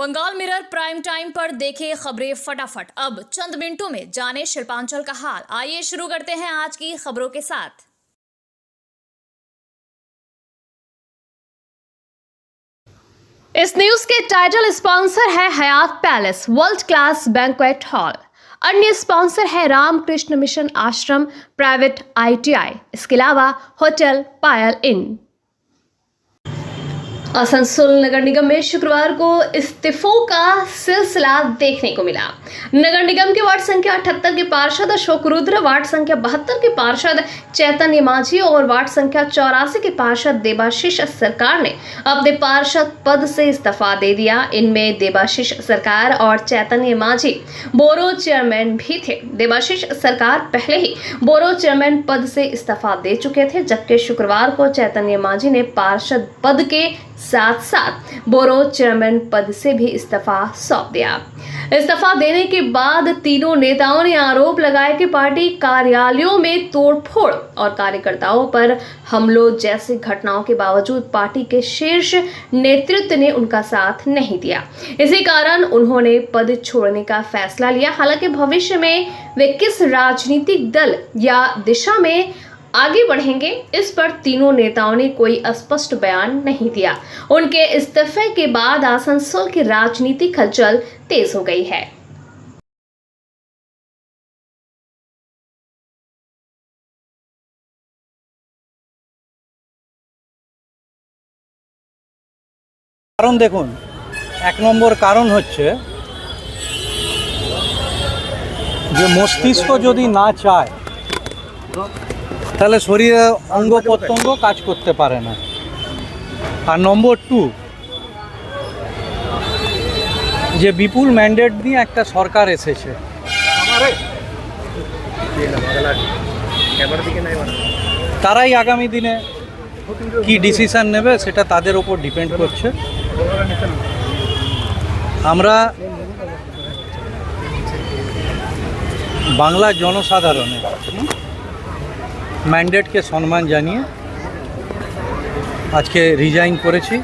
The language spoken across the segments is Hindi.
बंगाल मिरर प्राइम टाइम पर देखे खबरें फटाफट। अब चंद मिनटों में जाने शिल्पांचल का हाल। आइए शुरू करते हैं आज की खबरों के साथ। इस न्यूज के टाइटल स्पॉन्सर है Hayat Palace world class banquet hall. अन्य स्पॉन्सर है Ramakrishna Mission Ashram private ITI। इसके अलावा होटल पायल इन। आसनसोल नगर निगम में शुक्रवार को इस्तीफों का सिलसिला देखने को मिला। नगर निगम के वार्ड संख्या 78 के पार्षद अशोक रुद्र, वार्ड संख्या 72 के पार्षद चैतन्य माझी और वार्ड संख्या 84 के पार्षद देबाशीष सरकार ने अपने पार्षद पद से इस्तीफा दे दिया। इनमें देबाशीष सरकार और चैतन्य माझी बोरो चेयरमैन भी थे। देबाशीष सरकार पहले ही बोरो चेयरमैन पद से इस्तीफा दे चुके थे, जबकि शुक्रवार को चैतन्य माझी ने पार्षद पद के साथ साथ बोरो चेयरमैन पद से भी इस्तीफा सौंप दिया। इस्तीफा देने के बाद तीनों नेताओं ने आरोप लगाया कि पार्टी कार्यालयों में तोड़फोड़ और कार्यकर्ताओं पर हमलों जैसी घटनाओं के बावजूद पार्टी के शीर्ष नेतृत्व ने उनका साथ नहीं दिया। इसी कारण उन्होंने पद छोड़ने का फैसला लिया। हालांकि भविष्य में वे किस राजनीतिक दल या दिशा में आगे बढ़ेंगे, इस पर तीनों नेताओं ने कोई स्पष्ट बयान नहीं दिया। उनके इस्तीफे के बाद आसनसोल की राजनीतिक हलचल तेज हो गई है। কারণ দেখুন, এক নম্বর কারণ হচ্ছে যে মস্তিষ্ক যদি না চায় তাহলে শরীরে অঙ্গ প্রত্যঙ্গ কাজ করতে পারে না। আর নম্বর 2, যে বিপুল ম্যান্ডেট নিয়ে একটা সরকার এসেছে, তারাই আগামী দিনে কি ডিসিশন নেবে সেটা তাদের ওপর ডিপেন্ড করছে। আমরা বাংলার জনসাধারণের ম্যান্ডেটকে সম্মান জানিয়ে আজকে রিজাইন করেছি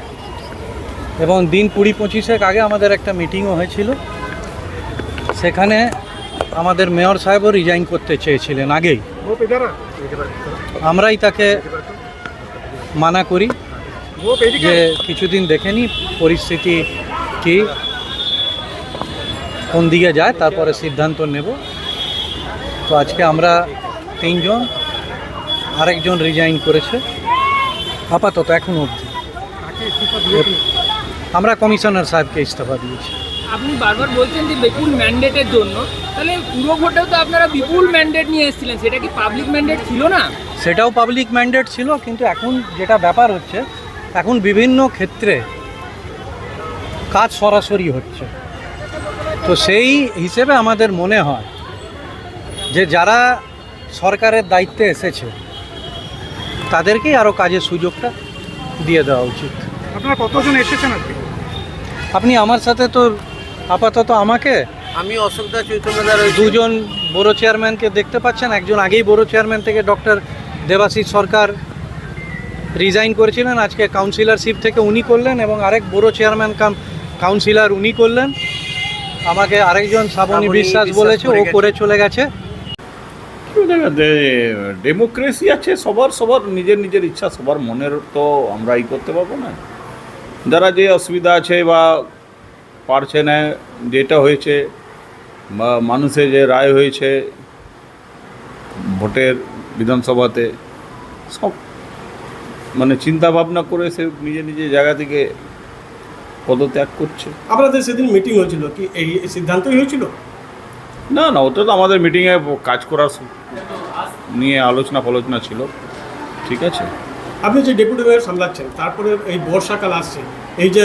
এবং দিন 20-25 আগে আমাদের একটা মিটিংও হয়েছিল। সেখানে আমাদের মেয়র সাহেবও রিজাইন করতে চেয়েছিলেন আগেই। আমরাই তাকে মানা করি যে কিছুদিন দেখে নি পরিস্থিতি কি, কোন দিকে যায়, তারপরে সিদ্ধান্ত নেব। তো আজকে আমরা 3 জন, আরেকজন রিজাইন করেছে আপাতত এখন অবধি। আমরা কমিশনার সাহেবকে ইস্তফা দিয়েছি। আপনি বারবার বলছেন যে বিপুল ম্যান্ডেটের জন্য, তাহলে পুরো ভোটেও তো আপনারা বিপুল ম্যান্ডেট নিয়ে এসেছিলেন, সেটা কি পাবলিক ম্যান্ডেট ছিল না? সেটাও পাবলিক ম্যান্ডেট ছিল, কিন্তু এখন যেটা ব্যাপার হচ্ছে, এখন বিভিন্ন ক্ষেত্রে কাজ সরাসরি হচ্ছে। তো সেই হিসেবে আমাদের মনে হয় যে যারা সরকারের দায়িত্বে এসেছে তাদেরকেই আরও কাজের সুযোগটা দিয়ে দেওয়া উচিত। আপনারা কতজন এসেছেন আজকে? আপনি আমার সাথে তো আপাতত আমাকে, আমি অশোকদা, চৈতন্যদা, 2 জন বড় চেয়ারম্যানকে দেখতে পাচ্ছেন। একজন আগেই বড় চেয়ারম্যান থেকে ডক্টর দেবাশিস সরকার রিজাইন করেছিলেন, আজকে কাউন্সিলরশিপ থেকে উনি করলেন, এবং আরেক বড় চেয়ারম্যান কাউন্সিলর উনি করলেন। আমাকে আরেকজন শ্রাবণী বিশ্বাস বলেছে, ও করে চলে গেছে। ডেমোক্রেসি আছে, সবার নিজের নিজের ইচ্ছা, সবার মনের তো আমরা ই করতে পারবো না। যারা যে অসুবিধা আছে বা পারছে না, যেটা হয়েছে বা মানুষের যে রায় হয়েছে ভোটের বিধানসভাতে, সব মানে চিন্তা ভাবনা করে সে নিজের নিজের জায়গা থেকে পদত্যাগ করছে। আপনাদের সেদিন মিটিং হয়েছিল, কি এই সিদ্ধান্তই হয়েছিল? না, ওটা তো আমাদের মিটিংয়ে কাজ করার নিয়ে আলোচনা ছিল। ঠিক আছে, আপনি যে ডেপুটি মেয়র সামলাচ্ছেন, তারপরে এই বর্ষাকাল আসছে, এই যে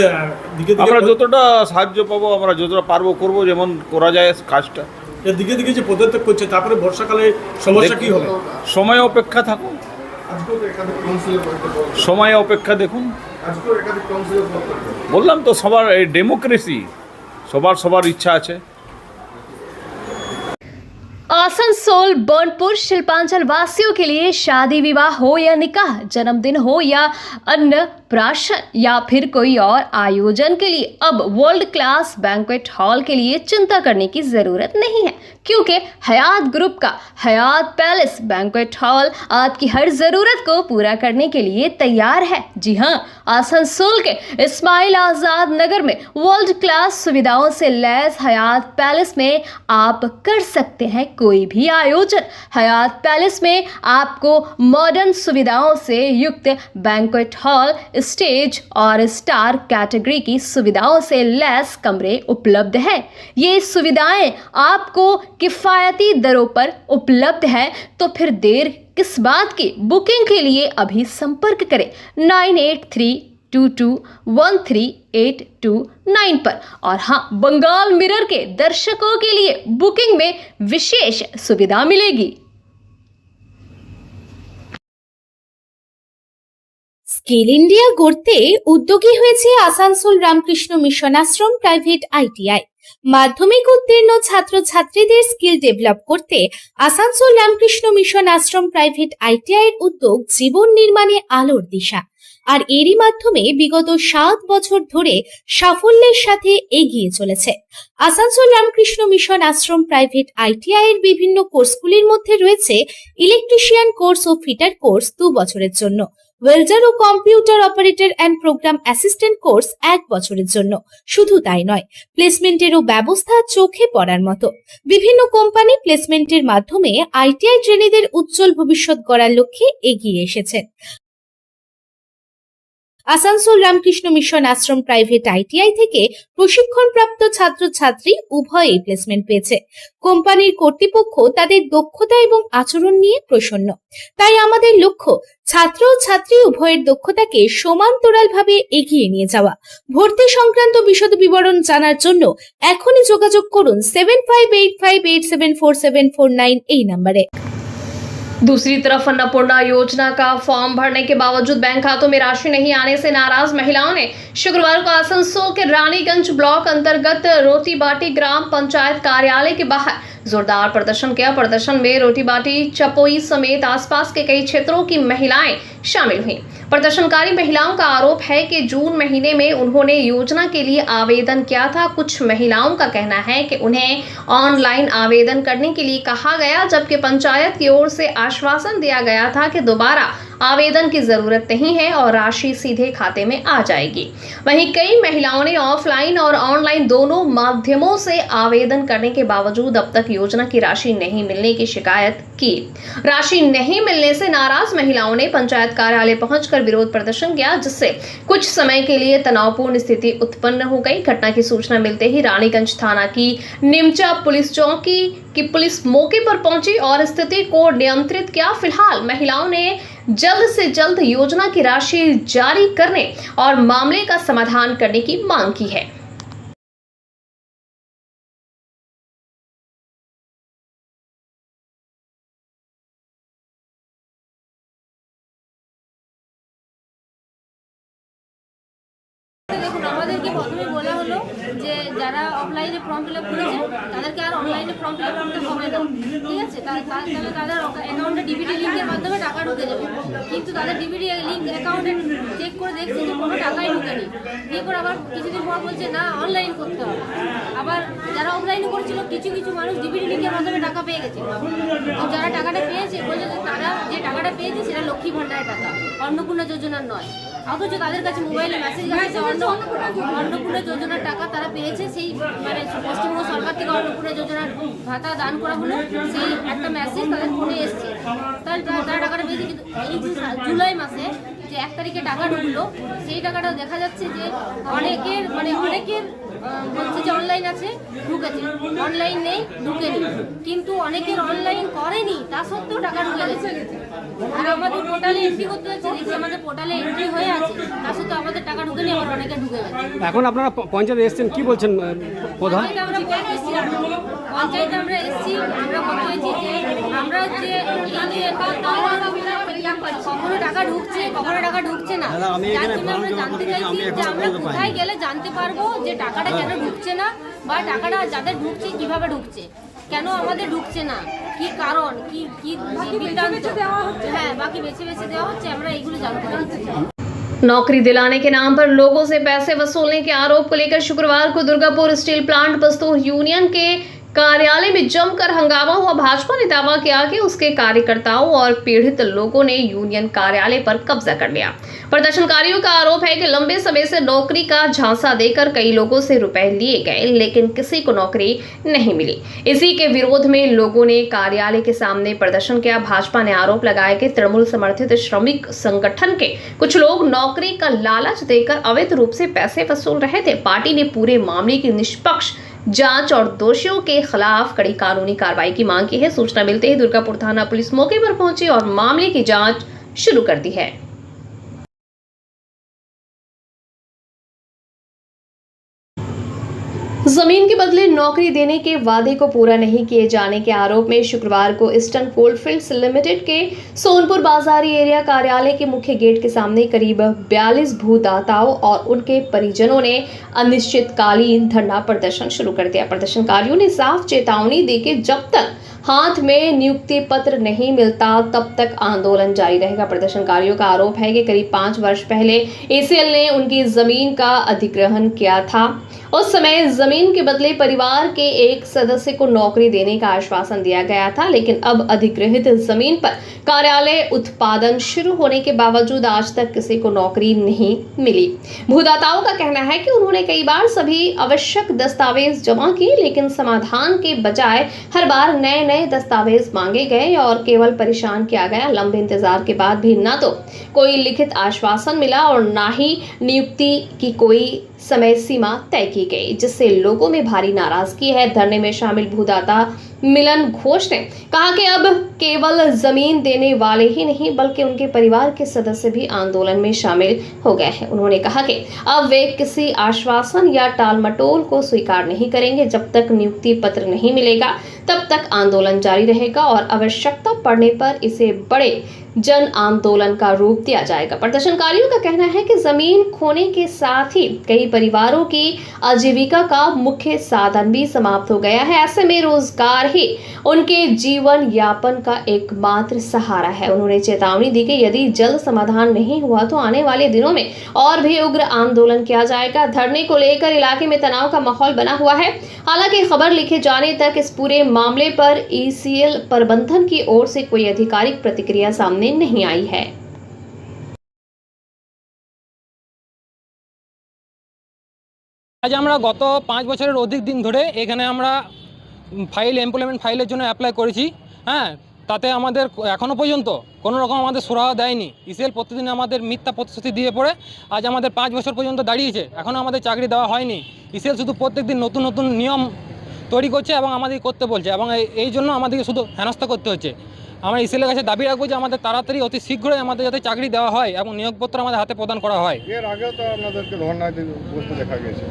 দিকে আমরা যতটা সাহায্য পাবো, আমরা যতটা পারবো করবো, যেমন করা যায় কাজটা। দিকে দিকে যে পদত্যাগ করছে, তারপরে বর্ষাকালে সমস্যা কি হবে? সময় অপেক্ষা থাকুন, সময় অপেক্ষা দেখুন। বললাম তো, সবার এই ডেমোক্রেসি, সবার ইচ্ছা আছে। आसनसोल बर्नपुर शिल्पांचल वासियों के लिए शादी विवाह हो या निकाह, जन्मदिन हो या अन्नप्राशन या फिर कोई और आयोजन के लिए अब वर्ल्ड क्लास बैंक्वेट हॉल के लिए चिंता करने की जरूरत नहीं है, क्योंकि हयात ग्रुप का हयात पैलेस बैंक्वेट हॉल आपकी हर जरूरत को पूरा करने के लिए तैयार है। जी हां, आसनसोल के इस्माइल आजाद नगर में वर्ल्ड क्लास सुविधाओं से लैस हयात पैलेस में आप कर सकते हैं कोई भी आयोजन। हयात पैलेस में आपको मॉडर्न सुविधाओं से युक्त बैंक्वेट हॉल, स्टेज और स्टार कैटेगरी की सुविधाओं से लैस कमरे उपलब्ध है। ये सुविधाएं आपको किफायती दरों पर उपलब्ध है, तो फिर देर किस बात की? बुकिंग के लिए अभी संपर्क करें 9832213829 पर। और हाँ, बंगाल मिरर के दर्शकों के लिए बुकिंग में विशेष सुविधा मिलेगी। স্কিল ইন্ডিয়া গড়তে উদ্যোগী হয়েছে Asansol Ramakrishna mission Ashram private ITI. মাধ্যমিক উত্তীর্ণ ছাত্রছাত্রীদের স্কিল ডেভেলপ করতে Asansol Ramakrishna mission Ashram private ITI এর উদ্যোগ জীবন নির্মাণে আলোর দিশা। আর এরই মাধ্যমে বিগত 7 বছর ধরে সাফল্যের সাথে এগিয়ে চলেছে। Asansol Ramakrishna mission Ashram private ITI এর বিভিন্ন কোর্সগুলির মধ্যে রয়েছে ইলেকট্রিশিয়ান কোর্স ও ফিটার কোর্স 2 বছরের জন্য, ওয়েল্ডার ও computer operator and program assistant course 1 বছরের জন্য। শুধু তাই নয়, প্লেসমেন্টেরও ব্যবস্থা চোখে পড়ার মতো। বিভিন্ন কোম্পানি প্লেসমেন্টের মাধ্যমে আইটিআই ট্রেনিদের উজ্জ্বল ভবিষ্যৎ গড়ার লক্ষ্যে এগিয়ে এসেছেন। Asansol Ramakrishna mission Ashram private ITI থেকে প্রশিক্ষণপ্রাপ্ত ছাত্রছাত্রী উভয়েই প্লেসমেন্ট পেয়েছে। কোম্পানির কর্তৃপক্ষ তাদের দক্ষতা এবং আচরণ নিয়ে প্রসন্ন। তাই আমাদের লক্ষ্য ছাত্র ও ছাত্রী উভয়ের দক্ষতাকে সমান্তরালভাবে এগিয়ে নিয়ে যাওয়া। ভর্তি সংক্রান্ত বিশদ বিবরণ জানার জন্য এখনই যোগাযোগ করুন 7585874749 এই নম্বরে। दूसरी तरफ अन्नपूर्णा योजना का फॉर्म भरने के बावजूद बैंक खातों में राशि नहीं आने से नाराज महिलाओं ने शुक्रवार को आसनसोल के रानीगंज ब्लॉक अंतर्गत रोटीबाटी ग्राम पंचायत कार्यालय के बाहर जोरदार प्रदर्शन किया। प्रदर्शन में रोटीबाटी, चपोई समेत आसपास के कई क्षेत्रों की महिलाएं शामिल हुई। प्रदर्शनकारी महिलाओं का आरोप है कि जून महीने में उन्होंने योजना के लिए आवेदन किया था। कुछ महिलाओं का कहना है कि उन्हें ऑनलाइन आवेदन करने के लिए कहा गया, जबकि पंचायत की ओर से आश्वासन दिया गया था कि दोबारा आवेदन की जरूरत नहीं है और राशि सीधे खाते में आ जाएगी। वहीं कई महिलाओं ने ऑफलाइन और ऑनलाइन दोनों माध्यमों से आवेदन करने के बावजूद अब तक योजना की राशि नहीं मिलने की शिकायत की। राशि नहीं मिलने से नाराज महिलाओं ने पंचायत कार्यालय पहुंचकर विरोध प्रदर्शन किया, जिससे कुछ समय के लिए तनावपूर्ण स्थिति उत्पन्न हो गई। घटना की सूचना मिलते ही रानीगंज थाना की निमचा पुलिस चौकी की पुलिस मौके पर पहुंची और स्थिति को नियंत्रित किया। फिलहाल महिलाओं ने जल्द से जल्द योजना की राशि जारी करने और मामले का समाधान करने की मांग की है। দেখুন, আমাদেরকে প্রথমে বলা হলো যে যারা অফলাইনে ফর্ম ফিল আপ করেছে তাদেরকে আর অনলাইনে ফর্ম ফিল আপ করতে হবে না, ঠিক আছে? তাহলে তাদের অ্যাকাউন্টে ডিবিটি লিঙ্কের মাধ্যমে টাকা ঢুকে যাবে। কিন্তু তাদের ডিবিটি লিঙ্ক অ্যাকাউন্টে চেক করে দেখছে যে কোনো টাকাই ঢুকেনি। এরপর আবার কিছুদিন পর বলছে না, অনলাইন করতে হবে। আবার যারা অফলাইনে করছিল কিছু কিছু মানুষ ডিবিটি লিঙ্কের মাধ্যমে টাকা পেয়ে গেছে। তো যারা টাকাটা পেয়েছে বলছে যে তারা যে টাকাটা পেয়েছে সেটা লক্ষ্মী ভাণ্ডারের টাকা, অন্নপূর্ণা যোজনার নয়। অথচ তাদের কাছে মোবাইলে মেসেজ গেছে অন্নপূর্ণা যোজনার টাকা তারা পেয়েছে। সেই মানে পশ্চিমবঙ্গ সরকার থেকে অন্নপূর্ণা যোজনার ভাতা দান করা হলো, সেই একটা মেসেজ তাদের ফোনে এসছে। তাহলে তারা টাকাটা পেয়েছে। কিন্তু এই যে জুলাই মাসে যে 1 তারিখে টাকা ঢুকলো, সেই টাকাটা দেখা যাচ্ছে যে অনেকের বলছে যে অনলাইন আছে, ঢুকেছে, অনলাইন নেই, ঢুকেনি। কিন্তু অনেকের অনলাইন করেনি, তা সত্ত্বেও টাকা ঢুকে গেছে। আর আমাদের পোর্টালে এন্ট্রি করতে হচ্ছে, দেখছি আমাদের পোর্টালে এন্ট্রি হয়ে আছে, তা সত্ত্বেও আমাদের টাকা ঢুকেনি, আবার অনেকে ঢুকে গেছে। এখন আপনারা পঞ্চায়েতে এসেছেন, কি বলছেন প্রধান? পঞ্চায়েতে আমরা এসেছি, আমরা কথা হয়েছি যে আমরা যে কখনো টাকা ঢুকছে কখনো টাকা ঢুকছে না, যার জন্য আমরা জানতে চাইছি যে আমরা কোথায় গেলে জানতে পারবো যে টাকাটা কেন ঢুকছে না বা টাকাটা যাদের ঢুকছে কিভাবে ঢুকছে। কেন আমাদের ঢুকছে না, কি কারণ, কি কি বৃত্তান্ত, হ্যাঁ বাকি বেছে বেছে দেওয়া হচ্ছে, আমরা এইগুলো জানতে চাচ্ছি। नौकरी दिलाने के नाम पर लोगों से पैसे वसूलने के आरोप को लेकर शुक्रवार को दुर्गापुर स्टील प्लांट मजदूर यूनियन के कार्यालय में जमकर हंगामा हुआ। भाजपा ने दावा किया कि उसके कार्यकर्ताओं और पीड़ित लोगों ने यूनियन कार्यालय पर कब्जा कर लिया। प्रदर्शनकारियों का आरोप है कि लंबे समय से नौकरी का झांसा देकर कई लोगों से रुपए लिए गए, लेकिन किसी को नौकरी नहीं मिली। इसी के विरोध में लोगों ने कार्यालय के सामने प्रदर्शन किया। भाजपा ने आरोप लगाया कि तृणमूल समर्थित श्रमिक संगठन के कुछ लोग नौकरी का लालच देकर अवैध रूप से पैसे वसूल रहे थे। पार्टी ने पूरे मामले की निष्पक्ष जांच और दोषियों के खिलाफ कड़ी कानूनी कार्रवाई की मांग की है। सूचना मिलते ही दुर्गापुर थाना पुलिस मौके पर पहुंची और मामले की जांच शुरू कर दी है। जमीन के बदले नौकरी देने के वादे को पूरा नहीं किए जाने के आरोप में शुक्रवार को ईस्टर्न कोलफील्ड्स लिमिटेड के सोनपुर बाजारी एरिया कार्यालय के मुख्य गेट के सामने करीब 42 भूदाताओं और उनके परिजनों ने अनिश्चितकालीन धरना प्रदर्शन शुरू कर दिया। प्रदर्शनकारियों ने साफ चेतावनी दी कि जब तक हाथ में नियुक्ति पत्र नहीं मिलता तब तक आंदोलन जारी रहेगा। प्रदर्शनकारियों का आरोप है कि करीब 5 वर्ष पहले एसीएल ने उनकी जमीन का अधिग्रहण किया था। उस समय जमीन के बदले परिवार के एक सदस्य को नौकरी देने का आश्वासन दिया गया था, लेकिन अब अधिग्रहित जमीन पर कार्यालय उत्पादन शुरू होने के बावजूद आज तक किसी को नौकरी नहीं मिली। भूदाताओं का कहना है कि उन्होंने कई बार सभी आवश्यक दस्तावेज जमा किए, लेकिन समाधान के बजाय हर बार नए नए दस्तावेज मांगे गए और केवल परेशान किया गया। लंबे इंतजार के बाद भी न तो कोई लिखित आश्वासन मिला और न ही नियुक्ति की कोई समय सीमा तय की गई, जिससे लोगों में भारी नाराजगी है। धरने में शामिल भूदाता मिलन घोष ने कहा कि अब केवल जमीन देने वाले ही नहीं बल्कि उनके परिवार के सदस्य भी आंदोलन में शामिल हो गए हैं। उन्होंने कहा कि अब वे किसी आश्वासन या टालमटोल को स्वीकार नहीं करेंगे। जब तक नियुक्ति पत्र नहीं मिलेगा तब तक आंदोलन जारी रहेगा और आवश्यकता पड़ने पर इसे बड़े जन आंदोलन का रूप दिया जाएगा। प्रदर्शनकारियों का कहना है कि जमीन खोने के साथ ही कई परिवारों की आजीविका का मुख्य साधन भी समाप्त हो गया है। ऐसे में रोजगार ही उनके जीवन यापन का एकमात्र सहारा है। उन्होंने चेतावनी दी कि यदि जल्द समाधान नहीं हुआ तो आने वाले दिनों में और भी उग्र आंदोलन किया जाएगा। धरने को लेकर इलाके में तनाव का माहौल बना हुआ है। हालांकि खबर लिखे जाने तक इस पूरे मामले पर ईसीएल प्रबंधन की ओर से कोई आधिकारिक प्रतिक्रिया सामने नहीं आई है। আজ আমরা গত 5 বছরের অধিক দিন ধরে এখানে আমরা এমপ্লয়মেন্ট ফাইলের জন্য অ্যাপ্লাই করেছি। হ্যাঁ, তাতে আমাদের এখনও পর্যন্ত কোনো রকম আমাদের সুরাহা দেয়নি। ইসিএল প্রতিদিন আমাদের মিথ্যা প্রতিশ্রুতি দিয়ে পড়ে আজ আমাদের 5 বছর পর্যন্ত দাঁড়িয়েছে, এখনও আমাদের চাকরি দেওয়া হয়নি। ইসিএল শুধু প্রত্যেকদিন নতুন নতুন নিয়ম তৈরি করছে এবং আমাদের করতে বলছে এবং এই জন্য আমাদেরকে শুধু হেনস্থা করতে হচ্ছে। আমরা ইসিএলের কাছে দাবি রাখবো যে আমাদের তাড়াতাড়ি অতি শীঘ্রই আমাদের যাতে চাকরি দেওয়া হয় এবং নিয়োগপত্র আমাদের হাতে প্রদান করা হয়। এর আগেও তো আপনাদেরকে ধর্নায় বসতে দেখা গেছে।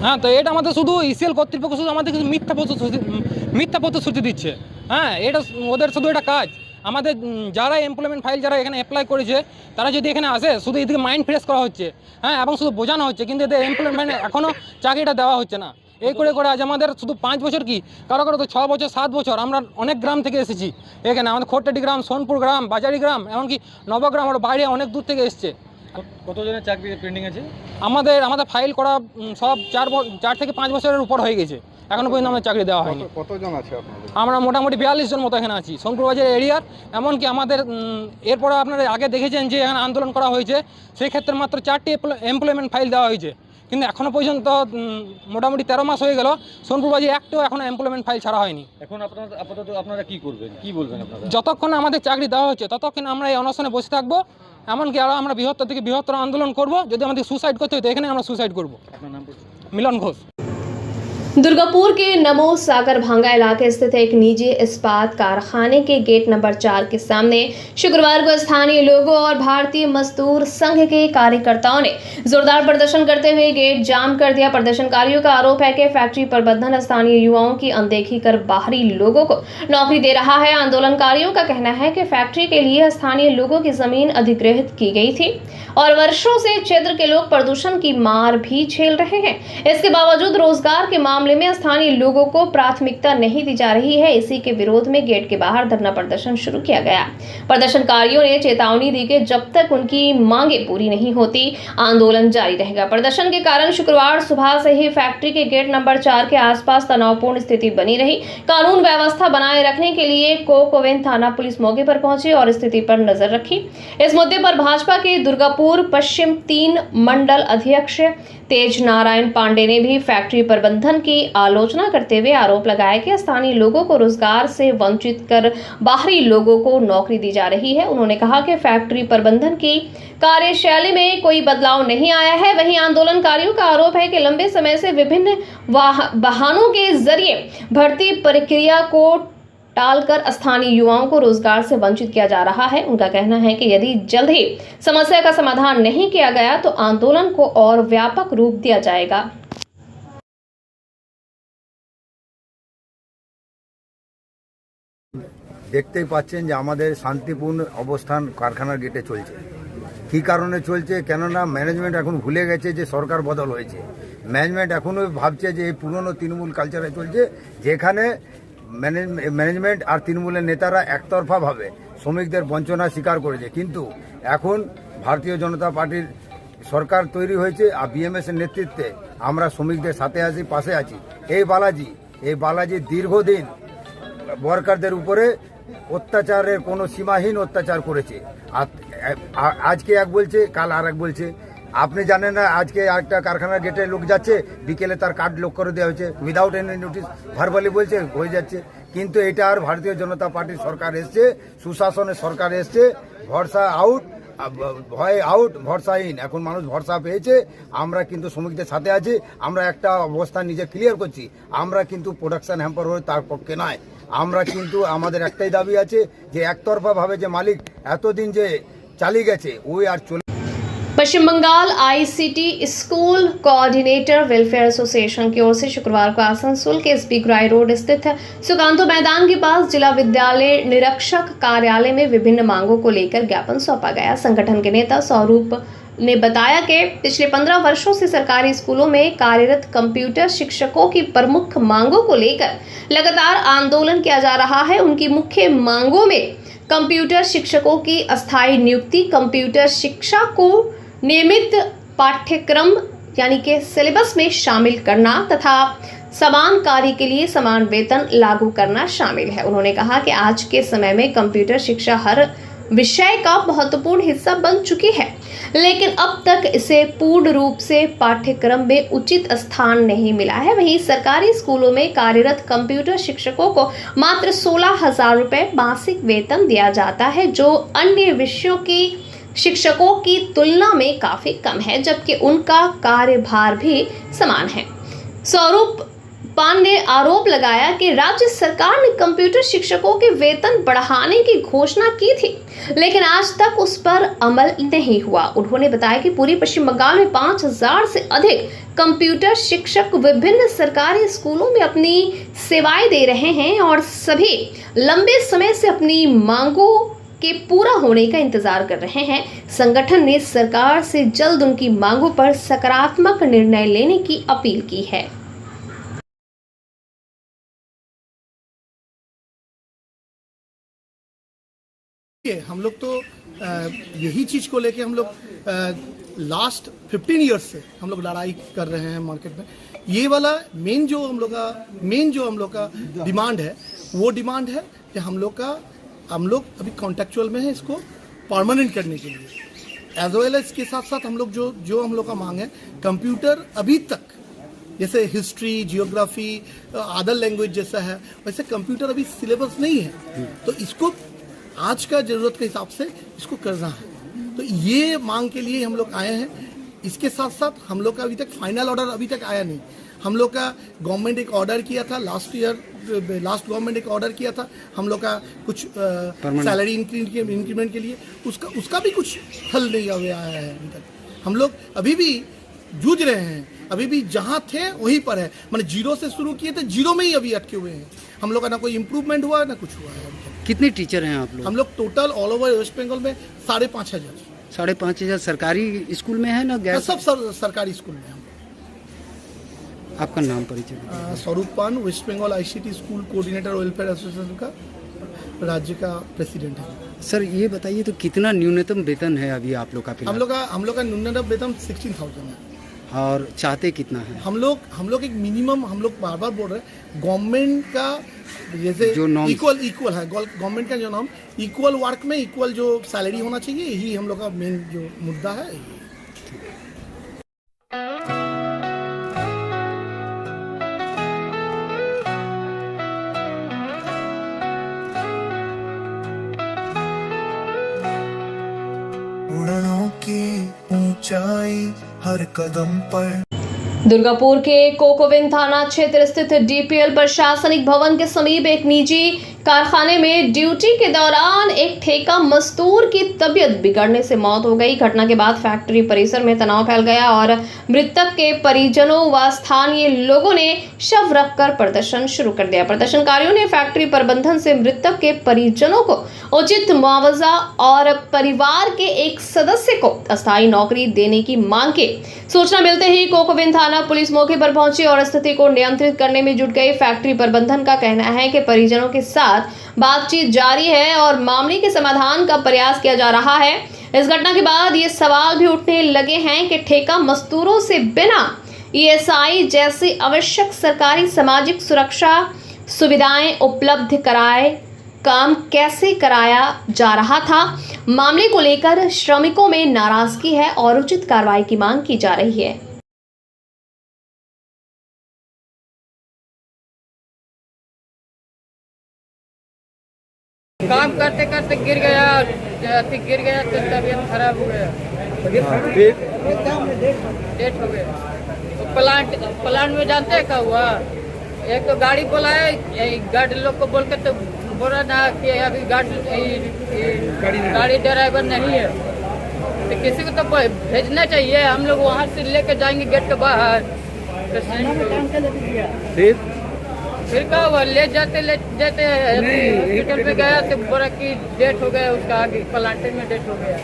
হ্যাঁ, তো এটা আমাদের শুধু ইসিএল কর্তৃপক্ষ শুধু আমাদের কিছু মিথ্যা প্রতিশ্রুতি দিচ্ছে। হ্যাঁ, এটা ওদের শুধু এটা কাজ। আমাদের যারা এমপ্লয়মেন্ট ফাইল যারা এখানে অ্যাপ্লাই করেছে তারা যদি এখানে আসে শুধু এদিকে মাইন্ড ফ্রেশ করা হচ্ছে, হ্যাঁ, এবং শুধু বোঝানো হচ্ছে, কিন্তু এদের এমপ্লয়মেন্ট এখনও চাকরিটা দেওয়া হচ্ছে না। এই করে করে আজ আমাদের শুধু 5 বছর কি কারো কারো তো 6 বছর 7 বছর আমরা অনেক গ্রাম থেকে এসেছি এখানে, আমাদের খোট্টাটি গ্রাম, সোনপুর গ্রাম, বাজারি গ্রাম, এমনকি নবগ্রাম, আরও বাইরে অনেক দূর থেকে এসছে। কতজনের চাকরি পেন্ডিং আছে? আমাদের ফাইল করা সব 4 থেকে 5 বছরের উপর হয়ে গেছে, এখনও পর্যন্ত আমাদের চাকরি দেওয়া হয়নি। কতজন আছে আপনাদের? আমরা মোটামুটি 42 জন মতো এখানে আছি সোনপুর বাজার এরিয়ার। এমনকি আমাদের এরপরে আপনারা আগে দেখেছেন যে এখানে আন্দোলন করা হয়েছে, সেই ক্ষেত্রে মাত্র 4টি এমপ্লয়মেন্ট ফাইল দেওয়া হয়েছে, কিন্তু এখনও পর্যন্ত মোটামুটি 13 মাস হয়ে গেল সোনপুর বাজারে একটাও এখনও এমপ্লয়মেন্ট ফাইল ছাড়া হয়নি। এখন আপাতত আপনারা কি করবেন, কি বলবেন আপনারা? যতক্ষণ আমাদের চাকরি দেওয়া হচ্ছে ততক্ষণ আমরা এই অনশনে বসে থাকবো, এমনকি আরও আমরা বৃহত্তর থেকে বৃহত্তর আন্দোলন করব। যদি আমাদের সুসাইড করতে হয় তো এখানে আমরা সুসাইড করব। আপনার নাম? মিলন ঘোষ। दुर्गापुर के नमो सागर भांगा इलाके स्थित एक निजी इस्पात कारखाने के गेट नंबर 4 के सामने शुक्रवार को स्थानीय लोगों और भारतीय मजदूर संघ के कार्यकर्ताओं ने जोरदार प्रदर्शन करते हुए गेट जाम कर दिया। प्रदर्शनकारियों का आरोप है कि फैक्ट्री प्रबंधन स्थानीय युवाओं की अनदेखी कर बाहरी लोगों को नौकरी दे रहा है। आंदोलनकारियों का कहना है कि फैक्ट्री के लिए स्थानीय लोगों की जमीन अधिग्रहित की गई थी और वर्षों से क्षेत्र के लोग प्रदूषण की मार भी झेल रहे हैं। इसके बावजूद रोजगार के मामले मामले में स्थानीय लोगों को प्राथमिकता नहीं दी जा रही है। इसी के विरोध में गेट के बाहर धरना प्रदर्शन शुरू किया गया। प्रदर्शनकारियों ने चेतावनी दी कि जब तक उनकी मांगे पूरी नहीं होती आंदोलन जारी रहेगा। प्रदर्शन के कारण शुक्रवार सुबह से ही फैक्ट्री के गेट नंबर 4 के आसपास तनावपूर्ण स्थिति बनी रही। कानून व्यवस्था बनाए रखने के लिए कोकोवेन थाना पुलिस मौके पर पहुंची और स्थिति पर नजर रखी। इस मुद्दे पर भाजपा के दुर्गापुर पश्चिम 3 मंडल अध्यक्ष तेज नारायण पांडे ने भी फैक्ट्री प्रबंधन की आलोचना करते हुए आरोप लगाया कि स्थानीय लोगों को रोजगार से वंचित कर बाहरी लोगों को नौकरी दी जा रही है। उन्होंने कहा कि फैक्ट्री प्रबंधन की कार्यशैली में कोई बदलाव नहीं आया है। वहीं आंदोलनकारियों का आरोप है कि लंबे समय से विभिन्न बहानों के जरिए भर्ती प्रक्रिया को टालकर स्थानीय युवाओं को रोजगार से वंचित किया जा रहा है। उनका कहना है कि यदि जल्द ही समस्या का समाधान नहीं किया गया तो आंदोलन को और व्यापक रूप दिया जाएगा। দেখতেই পাচ্ছেন যে আমাদের শান্তিপূর্ণ অবস্থান কারখানার গেটে চলছে। কী কারণে চলছে? কেননা ম্যানেজমেন্ট এখন ভুলে গেছে যে সরকার বদল হয়েছে। ম্যানেজমেন্ট এখনও ভাবছে যে এই পুরনো তৃণমূল কালচারে চলছে, যেখানে ম্যানেজমেন্ট আর তৃণমূলের নেতারা একতরফাভাবে শ্রমিকদের বঞ্চনা স্বীকার করেছে। কিন্তু এখন ভারতীয় জনতা পার্টির সরকার তৈরি হয়েছে আর বিএমএস এর নেতৃত্বে আমরা শ্রমিকদের সাথে আছি, পাশে আছি। এই বালাজি দীর্ঘদিন ওয়ার্কারদের উপরে অত্যাচারের কোনো সীমাহীন অত্যাচার করেছে। আজকে এক বলছে, কাল আর এক বলছে। আপনি জানেন না, আজকে একটা কারখানার গেটে লোক যাচ্ছে, বিকেলে তার কার্ড লক করে দেওয়া হয়েছে উইদাউট এনি নোটিস। ভার্বালি বলছে হয়ে যাচ্ছে। কিন্তু এটা আর ভারতীয় জনতা পার্টির সরকার এসছে, সুশাসনের সরকার এসছে। ভরসা আউট, ভয় আউট, ভরসা ইন। এখন মানুষ ভরসা পেয়েছে। আমরা কিন্তু শ্রমিকদের সাথে আছি। আমরা একটা অবস্থা নিজে ক্লিয়ার করছি, আমরা কিন্তু প্রোডাকশন হ্যাম্পার হয়ে তার পক্ষে নয়। আমরা কিন্তু আমাদের একটাই দাবি আছে যে একতরফাভাবে যে মালিক এতদিন যে চালিয়ে গেছে ওই আর চলে। Paschim Bangal ICT school coordinator welfare association की ओर से शुक्रवार को आसनसोल के एसबी ग्राई रोड स्थित सुकांतो मैदान के पास जिला विद्यालय निरीक्षक कार्यालय में विभिन्न मांगों को लेकर ज्ञापन सौंपा गया। संगठन के नेता स्वरूप ने बताया कि पिछले 15 वर्षों से सरकारी स्कूलों में कार्यरत कंप्यूटर शिक्षकों की प्रमुख मांगों को लेकर लगातार आंदोलन किया जा रहा है। उनकी मुख्य मांगों में कंप्यूटर शिक्षकों की अस्थायी नियुक्ति, कंप्यूटर शिक्षा को नियमित पाठ्यक्रम यानी कि सिलेबस में शामिल करना तथा समान कार्य के लिए समान वेतन लागू करना शामिल है। उन्होंने कहा कि आज के समय में कंप्यूटर शिक्षा हर विषय का महत्वपूर्ण हिस्सा बन चुकी है, लेकिन अब तक इसे पूर्ण रूप से पाठ्यक्रम में उचित स्थान नहीं मिला है। वहीं सरकारी स्कूलों में कार्यरत कंप्यूटर शिक्षकों को मात्र 16,000 रुपये मासिक वेतन दिया जाता है, जो अन्य विषयों की शिक्षकों की तुलना में काफी कम है, जबकि उनका कार्यभार भी समान है। स्वरूप पान ने आरोप लगाया कि राज्य सरकार ने कंप्यूटर शिक्षकों के वेतन बढ़ाने की घोषणा की थी, लेकिन आज तक उस पर अमल नहीं हुआ। उन्होंने बताया कि पूरी पश्चिम बंगाल में 5,000 से अधिक कंप्यूटर शिक्षक विभिन्न सरकारी स्कूलों में अपनी सेवाएं दे रहे हैं और सभी लंबे समय से अपनी मांगों के पूरा होने का इंतजार कर रहे हैं। संगठन ने सरकार से जल्द उनकी मांगों पर सकारात्मक निर्णय लेने की अपील की है। हम लोग तो यही चीज़ को लेके हम लोग लास्ट 15 ईयर्स से हम लोग लड़ाई कर रहे हैं मार्केट में। ये वाला मेन जो हम लोग का डिमांड है, वो डिमांड है कि हम लोग अभी कॉन्ट्रेक्चुअल में है इसको परमानेंट करने के लिए। एज वेल इसके साथ साथ हम लोग जो हम लोग का मांग है, कंप्यूटर अभी तक जैसे हिस्ट्री, जियोग्राफी, अदर लैंग्वेज जैसा है, वैसे कंप्यूटर अभी सिलेबस नहीं है। तो इसको आज का ज़रूरत के हिसाब से इसको करना है। तो ये मांग के लिए हम लोग आए हैं। इसके साथ साथ हम लोग का अभी तक फाइनल ऑर्डर अभी तक आया नहीं। हम लोग का गवर्नमेंट एक ऑर्डर किया था लास्ट गवर्नमेंट एक ऑर्डर किया था हम लोग का कुछ सैलरी इंक्रीमेंट के लिए, उसका भी कुछ हल नहीं आया है अभी तक। हम लोग अभी भी जूझ रहे हैं, अभी भी जहाँ थे वहीं पर है। मैंने जीरो से शुरू किए थे, जीरो में ही अभी अटके हुए हैं। हम लोग का ना कोई इम्प्रूवमेंट हुआ ना कुछ हुआ है अभी तक। कितने टीचर हैं आप लोग? हम लोग total all over West Bengal में 5,500। 5,500 सरकारी स्कूल में है ना गैर? सब सरकारी स्कूल में। आपका नाम परिचय दीजिए। Swarup Pan, West Bengal ICT school coordinator welfare association का राज्य का प्रेसिडेंट है। सर ये बताइए तो कितना न्यूनतम वेतन है अभी आप लोग का फिलहाल? हम लोग का न्यूनतम वेतन 16,000 है। और चाहते कितना है? हम लोग एक मिनिमम, हम लोग बार बार बोल रहे हैं गवर्नमेंट का जैसे जो norms- इक्वल है, गवर्नमेंट का जो नाम इक्वल वर्क में इक्वल जो सैलरी होना चाहिए, यही हम लोग का मेन जो मुद्दा है। उड़नों की ऊंचाई हर कदम पर। दुर्गापुर के कोकोविन थाना क्षेत्र स्थित डीपीएल प्रशासनिक भवन के समीप एक निजी कारखाने में ड्यूटी के दौरान एक ठेका मजदूर की तबीयत बिगड़ने से मौत हो गई। घटना के बाद फैक्ट्री परिसर में तनाव फैल गया और मृतक के परिजनों व स्थानीय लोगों ने शव रखकर प्रदर्शन शुरू कर दिया। प्रदर्शनकारियों ने फैक्ट्री प्रबंधन से मृतक के परिजनों को उचित मुआवजा और परिवार के एक सदस्य को अस्थायी नौकरी देने की मांग की। सूचना मिलते ही कोकोविन थाना पुलिस मौके पर पहुंची और स्थिति को नियंत्रित करने में जुट गई। फैक्ट्री प्रबंधन का कहना है कि परिजनों के साथ बातचीत जारी है और मामले के समाधान का प्रयास किया जा रहा है। इस घटना के बाद ये सवाल भी उठने लगे हैं कि ठेका मजदूरों से बिना ईएसआई जैसी आवश्यक सरकारी सामाजिक सुरक्षा सुविधाएं उपलब्ध कराए काम कैसे कराया जा रहा था। मामले को लेकर श्रमिकों में नाराजगी है और उचित कार्रवाई की मांग की जा रही है। काम करते करते गिर गया तो तबीयत खराब हो गया, डेथ हो गया। तो प्लांट में जानते हैं क्या हुआ, एक तो गाड़ी बुलाए, गाड़ी लोग को बोल के तो बोला ना कि अभी गाड़ी ड्राइवर नहीं है, तो किसी को तो भेजना चाहिए। हम लोग वहाँ से लेके जाएंगे गेट के बाहर, फिर क्या हुआ, ले जाते हॉस्पिटल में गया तो बोला कि डेथ हो गया उसका, आगे प्लांट में डेथ हो गया।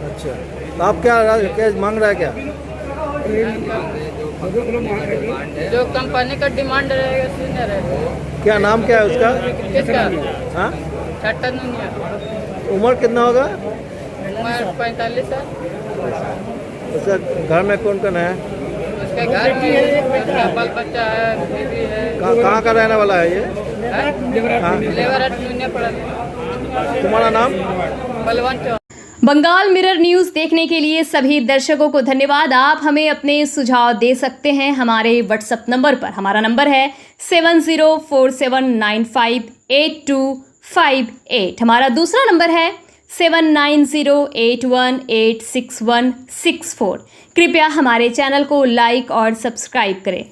अच्छा, तो आप क्या मांग रहा है? क्या जो कंपनी का डिमांड रहेगा सीनियर रहेगा। क्या नाम क्या है उसका? किसका? हाँ, छट्टा नुनिया। उम्र कितना होगा? उम्र 45 साल। उसका घर में कौन कौन है? उसके घर में बाल बच्चा है, बीवी है। कहाँ का रहने वाला है ये? लेवरट नुनिया पड़ा। तुम्हारा नाम? बलवंत चौहान। बंगाल मिरर न्यूज़ देखने के लिए सभी दर्शकों को धन्यवाद। आप हमें अपने सुझाव दे सकते हैं हमारे व्हाट्सएप नंबर पर। हमारा नंबर है 7047958258। हमारा दूसरा नंबर है 7908186164। कृपया हमारे चैनल को लाइक और सब्सक्राइब करें।